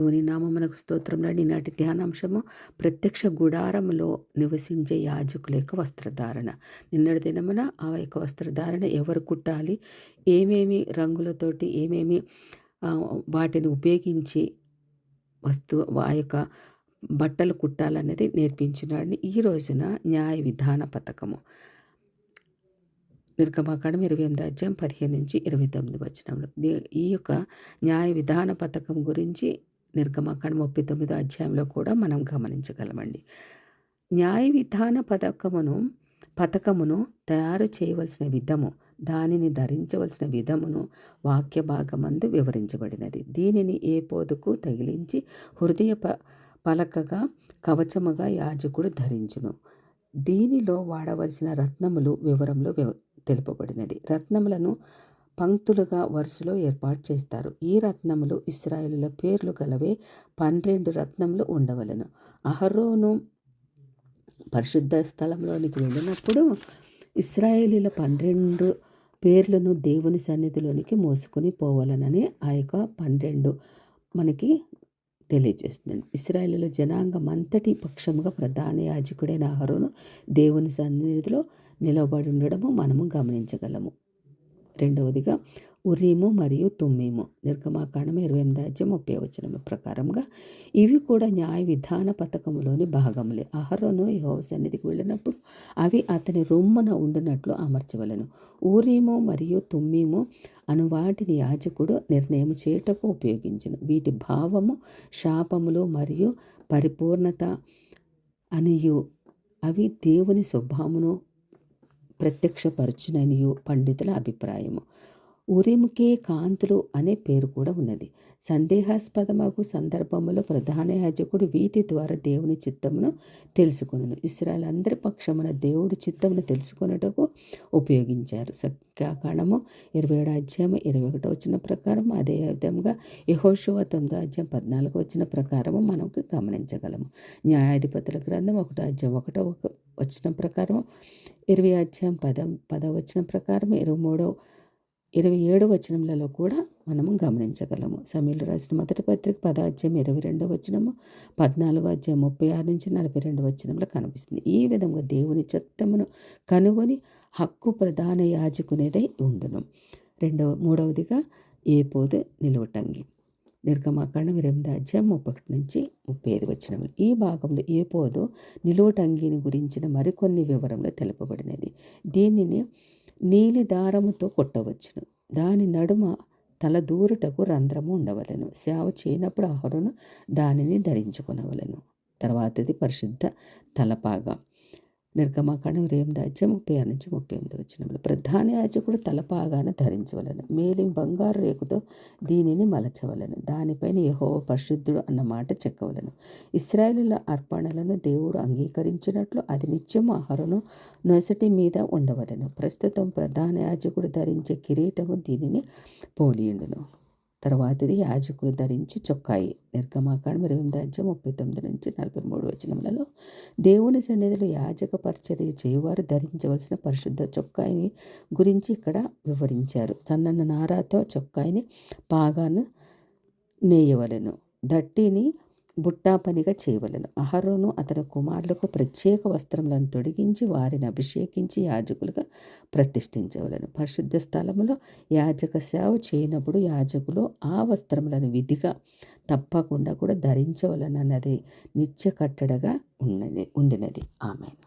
దేవుని నామమునకు స్తోత్రములు. ఈనాటి ధ్యానాంశము ప్రత్యక్ష గుడారములో నివసించే యాజకుల యొక్క వస్త్రధారణ. నిన్నటి దినమున ఆ యొక్క వస్త్రధారణ ఎవరు కుట్టాలి, ఏమేమి రంగులతోటి ఏమేమి వాటిని ఉపయోగించి ఆ యొక్క బట్టలు కుట్టాలనేది నేర్పించినాడు. ఈ రోజున న్యాయ విధాన పథకము నిర్గమాకాండం 28 అధ్యాయం 15 నుంచి 29 వచనంలో ఈ యొక్క న్యాయ విధాన పథకం గురించి నిర్గమాకాండం 39 అధ్యాయంలో కూడా మనం గమనించగలమండి. న్యాయ విధాన పథకమును తయారు చేయవలసిన విధము, దానిని ధరించవలసిన విధమును వాక్య భాగమందు వివరించబడినది. దీనిని ఏపోదుకు తగిలించి హృదయ పలకగా కవచముగా యాజకుడు ధరించును. దీనిలో వాడవలసిన రత్నములు వివరంలో తెలుపబడినది. రత్నములను పంక్తులుగా వరుసలో ఏర్పాటు చేస్తారు. ఈ రత్నములు ఇశ్రాయేలుల పేర్లు గలవే 12 రత్నములు ఉండవలెను. అహరోను పరిశుద్ధ స్థలంలోనికి వెళ్ళినప్పుడు ఇశ్రాయేలీల 12 పేర్లను దేవుని సన్నిధిలోనికి మోసుకొని పోవాలనని ఆ యొక్క 12 మనకి తెలియజేస్తుంది. ఇశ్రాయేలుల జనాంగం అంతటి పక్షముగా ప్రధాన యాజకుడైన అహరోను దేవుని సన్నిధిలో నిలబడి ఉండడము మనము గమనించగలము. రెండవదిగా ఉరీము మరియు తుమ్మీము. నిర్గమాకాండం 28 అధ్యాయం 30 వచనం ప్రకారంగా ఇవి కూడా న్యాయ విధాన పథకములోని భాగములే. అహరోను యెహోవా సన్నిధికి వెళ్ళినప్పుడు అవి అతని రొమ్మున ఉండినట్లు అమర్చవలెను. ఊరీము మరియు తుమ్మీము అను వాటిని యాజకుడు నిర్ణయం చేయుటకు ఉపయోగించును. వీటి భావము శాపములు మరియు పరిపూర్ణత అనియు అవి దేవుని స్వభావమును ప్రత్యక్షపరచుననియు పండితుల అభిప్రాయము. ఉరీముకే కాంతులు అనే పేరు కూడా ఉన్నది. సందేహాస్పదమగు సందర్భములో ప్రధాన యాజకుడు వీటి ద్వారా దేవుని చిత్తమును తెలుసుకొనును. ఇశ్రాయేలు అందరి పక్షమున దేవుడి చిత్తమును తెలుసుకొనుటకు ఉపయోగించారు. సంఖ్యాకాండము 27 అధ్యాయం 21 వచన ప్రకారం, అదే విధంగా యెహోషువ 9 అధ్యాయం 14 వచన ప్రకారము మనకు గమనించగలము. న్యాయాధిపతుల గ్రంథం 1 అధ్యాయం 1 వచనం ప్రకారం, 20 అధ్యాయం 10 వచనం ప్రకారం, 27 వచనములలో కూడా మనము గమనించగలము. సమూయేలు రాసిన మొదటి పత్రిక 10 అధ్యాయం 22 వచనము, 14 అధ్యాయం 36 నుంచి 42 వచనంలో కనిపిస్తుంది. ఈ విధంగా దేవుని చిత్తమును కనుగొని హక్కు ప్రధాన యాజకునేదై ఉండును. మూడవదిగా ఏపోదు నిలువటంగి. నిర్గమాకాండం 28 అధ్యాయం 31 నుంచి 35 వచనములు. ఈ భాగంలో ఏపోదు నిలువటంగిని గురించిన మరికొన్ని వివరములు తెలుపబడినది. దీనిని నీలి దారముతో కొట్టవచ్చును. దాని నడుమ తల దూరుటకు రంధ్రము ఉండవలెను. సేవ చేయనప్పుడు అహరోను దానిని ధరించుకొనవలెను. తర్వాతది పరిశుద్ధ తలపాగా. నిర్గమాకాండం 28 అధ్యాయం 36 నుంచి 38 వచనములు. ప్రధాన యాజకుడు తలపాగాను ధరించవలెను. మేలిం బంగారు రేకుతో దీనిని మలచవలెను. దానిపైన యెహోవా పరిశుద్ధుడు అన్న మాట చెక్కవలెను. ఇశ్రాయేలుల అర్పణలను దేవుడు అంగీకరించినట్లు అది నిత్యము అహరోను నొసటి మీద ఉండవలెను. ప్రస్తుతం ప్రధాన యాజకుడు ధరించే కిరీటము దీనిని పోలియుండును. తర్వాతది యాజకులు ధరించి చొక్కాయి. నిర్గమాకాండం 28 అధ్యాయం 39 నుంచి 43 వచనములలో దేవుని సన్నిధిలో యాజక పరిచర్య చేయువారు ధరించవలసిన పరిశుద్ధ చొక్కాయిని గురించి ఇక్కడ వివరించారు. సన్నని నారాతో చొక్కాయిని పాగాను నేయవలెను. దట్టిని బుట్టా పనిగా చేయవలెను. అహరోను అతని కుమారులకు ప్రత్యేక వస్త్రములను తొడిగించి వారిని అభిషేకించి యాజకులుగా ప్రతిష్ఠించవలెను. పరిశుద్ధ స్థలములో యాజక సేవ చేయనప్పుడు యాజకులు ఆ వస్త్రములను విధిగా తప్పకుండా కూడా ధరించవలనన్నది నిత్య కట్టడగా ఉండినది. ఆమేన్.